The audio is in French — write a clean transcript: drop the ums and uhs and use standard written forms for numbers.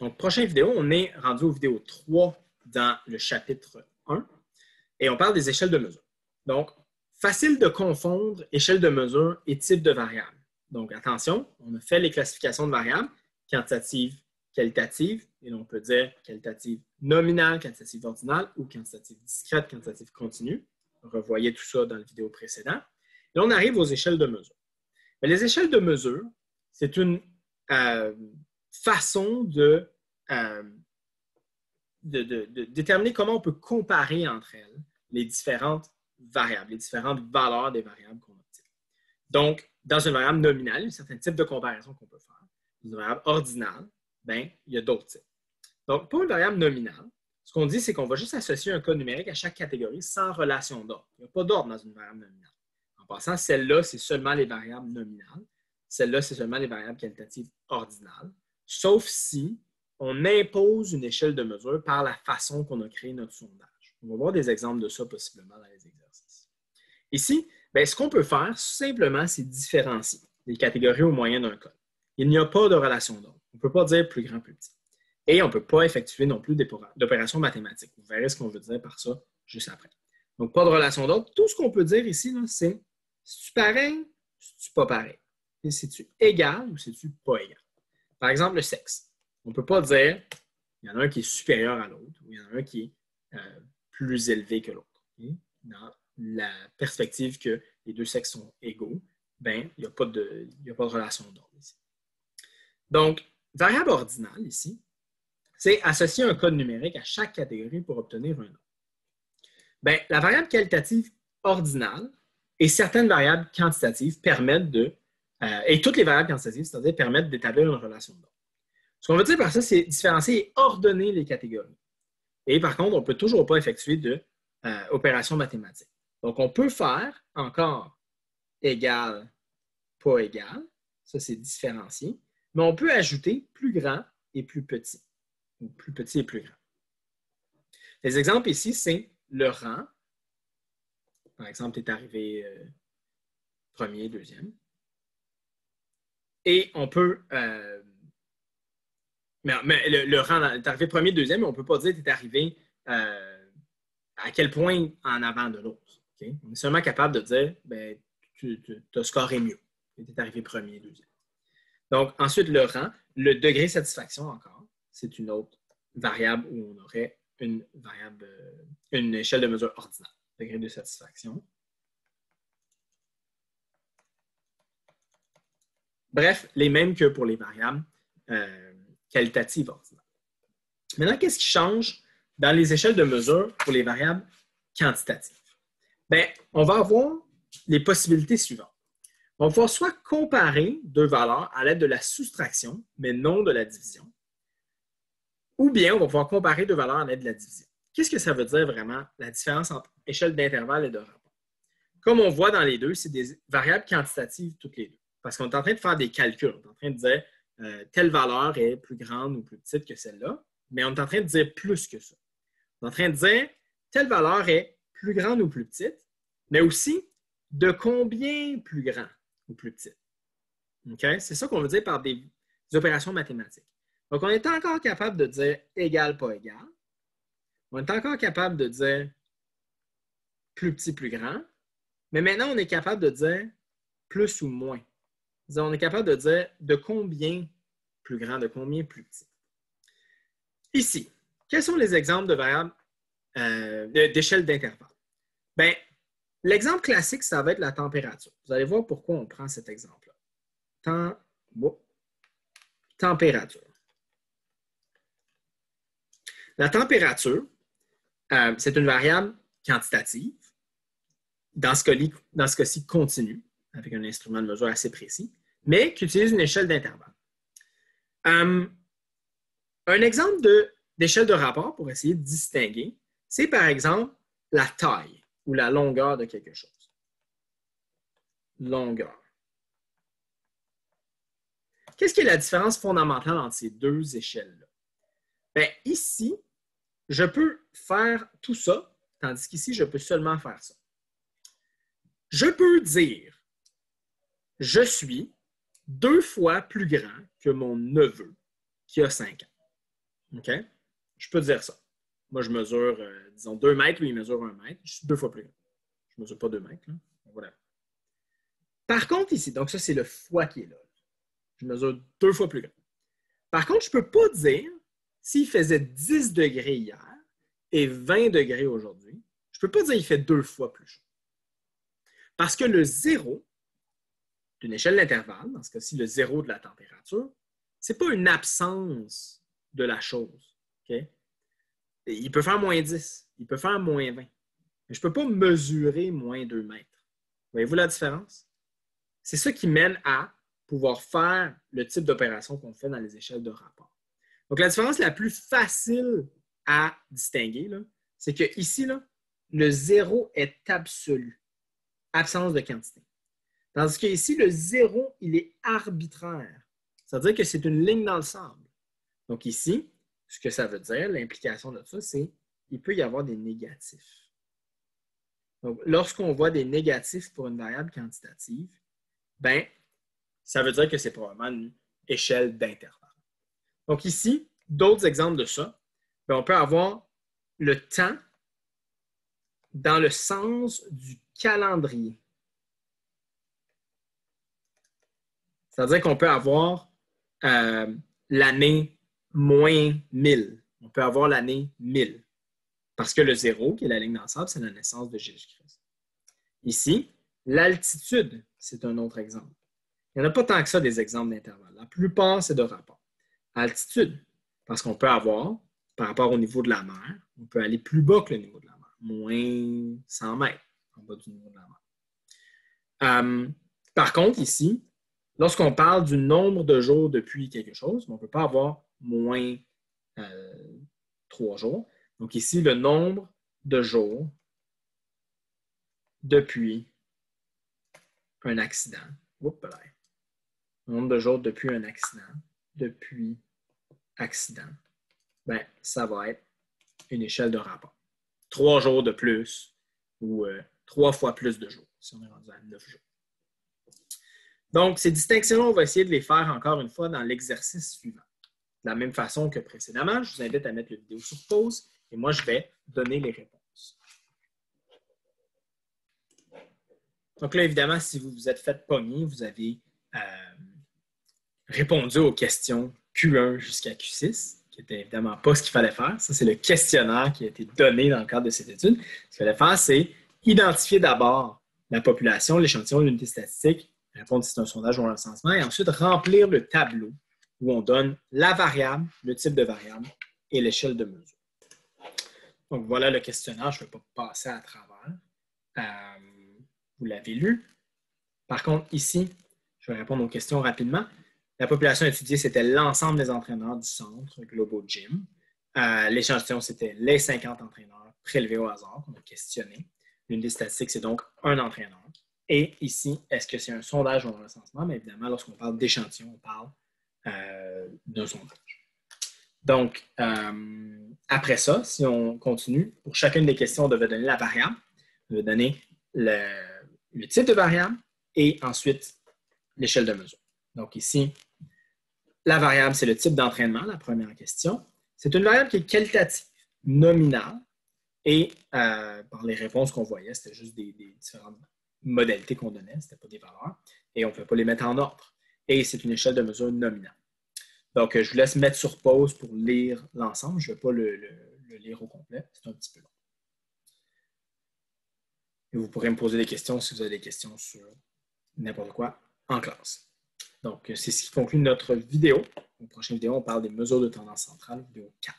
Donc, prochaine vidéo, on est rendu aux vidéos 3 dans le chapitre 1 et on parle des échelles de mesure. Donc, facile de confondre échelle de mesure et type de variable. Donc, attention, on a fait les classifications de variables, quantitatives, qualitatives, et on peut dire qualitative nominale, quantitative ordinale ou quantitative discrète, quantitative continue. Revoyez tout ça dans la vidéo précédente. Et là, on arrive aux échelles de mesure. Mais les échelles de mesure, c'est une façon de déterminer comment on peut comparer entre elles les différentes variables, les différentes valeurs des variables qu'on obtient. Donc, dans une variable nominale, il y a un certain type de comparaison qu'on peut faire. Dans une variable ordinale, bien, il y a d'autres types. Donc, pour une variable nominale, ce qu'on dit, c'est qu'on va juste associer un code numérique à chaque catégorie sans relation d'ordre. Il n'y a pas d'ordre dans une variable nominale. En passant, celle-là, c'est seulement les variables nominales. Celle-là, c'est seulement les variables qualitatives ordinales, sauf si on impose une échelle de mesure par la façon qu'on a créé notre sondage. On va voir des exemples de ça possiblement dans les exercices. Ici, bien, ce qu'on peut faire, simplement, c'est différencier les catégories au moyen d'un code. Il n'y a pas de relation d'ordre. On ne peut pas dire plus grand, plus petit. Et on ne peut pas effectuer non plus d'opérations mathématiques. Vous verrez ce qu'on veut dire par ça juste après. Donc, pas de relation d'ordre. Tout ce qu'on peut dire ici, c'est si-tu pareil, si-tu pas pareil. Et si-tu égal ou si-tu pas égal. Par exemple, le sexe. On ne peut pas dire il y en a un qui est supérieur à l'autre ou il y en a un qui est plus élevé que l'autre. Okay? Dans la perspective que les deux sexes sont égaux, ben, il n'y a pas de relation d'ordre ici. Donc, variable ordinale ici, c'est associer un code numérique à chaque catégorie pour obtenir un nom. Bien, la variable qualitative ordinale et certaines variables quantitatives permettent et toutes les variables quantitatives, c'est-à-dire permettent d'établir une relation d'ordre. Ce qu'on veut dire par ça, c'est différencier et ordonner les catégories. Et par contre, on ne peut toujours pas effectuer d'opérations mathématiques. Donc, on peut faire encore égal, pas égal. Ça, c'est différencier. Mais on peut ajouter plus grand et plus petit. Ou plus petit et plus grand. Les exemples ici, c'est le rang. Par exemple, tu es arrivé premier, deuxième. Et on peut... mais le rang, tu es arrivé premier, deuxième, mais on ne peut pas dire que tu es arrivé à quel point en avant de l'autre. Okay? On est seulement capable de dire ben, tu as scoré mieux. Tu es arrivé premier, deuxième. Donc, ensuite, le rang, le degré de satisfaction encore, c'est une autre variable où on aurait une échelle de mesure ordinale. Degré de satisfaction. Bref, les mêmes que pour les variables qualitatives ordinales. Maintenant, qu'est-ce qui change dans les échelles de mesure pour les variables quantitatives? Bien, on va avoir les possibilités suivantes. On va pouvoir soit comparer deux valeurs à l'aide de la soustraction, mais non de la division, ou bien on va pouvoir comparer deux valeurs à l'aide de la division. Qu'est-ce que ça veut dire vraiment, la différence entre échelle d'intervalle et de rapport? Comme on voit dans les deux, c'est des variables quantitatives toutes les deux. Parce qu'on est en train de faire des calculs. On est en train de dire telle valeur est plus grande ou plus petite que celle-là, mais on est en train de dire plus que ça. On est en train de dire telle valeur est plus grande ou plus petite, mais aussi de combien plus grand ou plus petite. Okay? C'est ça qu'on veut dire par des opérations mathématiques. Donc, on est encore capable de dire égal, pas égal. On est encore capable de dire plus petit, plus grand. Mais maintenant, on est capable de dire plus ou moins. On est capable de dire de combien plus grand, de combien plus petit. Ici, quels sont les exemples de variables d'échelle d'intervalle? Bien, l'exemple classique, ça va être la température. Vous allez voir pourquoi on prend cet exemple-là. Température. La température, c'est une variable quantitative, dans ce cas-ci continue, avec un instrument de mesure assez précis, mais qui utilise une échelle d'intervalle. Un exemple d'échelle de rapport pour essayer de distinguer, c'est par exemple la taille ou la longueur de quelque chose. Longueur. Qu'est-ce qui est la différence fondamentale entre ces deux échelles-là? Bien, ici, je peux faire tout ça, tandis qu'ici, je peux seulement faire ça. Je peux dire je suis 2 fois plus grand que mon neveu qui a 5 ans. OK? Je peux dire ça. Moi, je mesure, disons, 2 mètres, lui, il mesure 1 mètre. Je suis 2 fois plus grand. Je ne mesure pas 2 mètres. Là. Voilà. Par contre, ici, donc ça, c'est le foie qui est là. Je mesure 2 fois plus grand. Par contre, je ne peux pas dire s'il faisait 10 degrés hier et 20 degrés aujourd'hui, je ne peux pas dire qu'il fait 2 fois plus chaud. Parce que le zéro d'une échelle d'intervalle, dans ce cas-ci, le zéro de la température, ce n'est pas une absence de la chose. Okay? Il peut faire moins 10, il peut faire moins 20. Mais je ne peux pas mesurer moins 2 mètres. Voyez-vous la différence? C'est ça qui mène à pouvoir faire le type d'opération qu'on fait dans les échelles de rapport. Donc, la différence la plus facile à distinguer, c'est que ici, là, le zéro est absolu, absence de quantité. Tandis que ici, le zéro, il est arbitraire. C'est-à-dire que c'est une ligne dans le sable. Donc ici, ce que ça veut dire, l'implication de ça, c'est qu'il peut y avoir des négatifs. Donc, lorsqu'on voit des négatifs pour une variable quantitative, ben, ça veut dire que c'est probablement une échelle d'intervalle. Donc ici, d'autres exemples de ça, ben, on peut avoir le temps dans le sens du calendrier. C'est-à-dire qu'on peut avoir l'année moins 1000. On peut avoir l'année 1000. Parce que le zéro, qui est la ligne dans le sable, c'est la naissance de Jésus-Christ. Ici, l'altitude, c'est un autre exemple. Il n'y en a pas tant que ça des exemples d'intervalle. La plupart, c'est de rapport. Altitude, parce qu'on peut avoir, par rapport au niveau de la mer, on peut aller plus bas que le niveau de la mer, moins 100 mètres en bas du niveau de la mer. Par contre, ici, lorsqu'on parle du nombre de jours depuis quelque chose, on ne peut pas avoir moins 3 jours. Donc ici, le nombre de jours depuis un accident. Oups, le nombre de jours depuis un accident. Depuis accident. Ben, ça va être une échelle de rapport. 3 jours de plus ou 3 fois plus de jours, si on est rendu à 9 jours. Donc, ces distinctions-là, on va essayer de les faire encore une fois dans l'exercice suivant. De la même façon que précédemment, je vous invite à mettre la vidéo sur pause et moi, je vais donner les réponses. Donc là, évidemment, si vous vous êtes fait pogner, vous avez répondu aux questions Q1 jusqu'à Q6, qui n'était évidemment pas ce qu'il fallait faire. Ça, c'est le questionnaire qui a été donné dans le cadre de cette étude. Ce qu'il fallait faire, c'est identifier d'abord la population, l'échantillon, l'unité statistique, répondre si c'est un sondage ou un recensement, et ensuite remplir le tableau où on donne la variable, le type de variable et l'échelle de mesure. Donc, voilà le questionnaire. Je ne vais pas passer à travers. Vous l'avez lu. Par contre, ici, je vais répondre aux questions rapidement. La population étudiée, c'était l'ensemble des entraîneurs du centre Globo Gym. L'échantillon, c'était les 50 entraîneurs prélevés au hasard qu'on a questionnés. L'unité statistique, c'est donc un entraîneur. Et ici, est-ce que c'est un sondage ou un recensement? Mais évidemment, lorsqu'on parle d'échantillon, on parle d'un sondage. Donc, après ça, si on continue, pour chacune des questions, on devait donner la variable, on devait donner le type de variable et ensuite l'échelle de mesure. Donc ici, la variable, c'est le type d'entraînement, la première question. C'est une variable qui est qualitative, nominale, et par les réponses qu'on voyait, c'était juste des différentes modalités qu'on donnait, ce n'était pas des valeurs, et on ne peut pas les mettre en ordre. Et c'est une échelle de mesure nominale. Donc, je vous laisse mettre sur pause pour lire l'ensemble. Je ne vais pas le lire au complet, c'est un petit peu long. Et vous pourrez me poser des questions si vous avez des questions sur n'importe quoi en classe. Donc, c'est ce qui conclut notre vidéo. Dans la prochaine vidéo, on parle des mesures de tendance centrale, vidéo 4.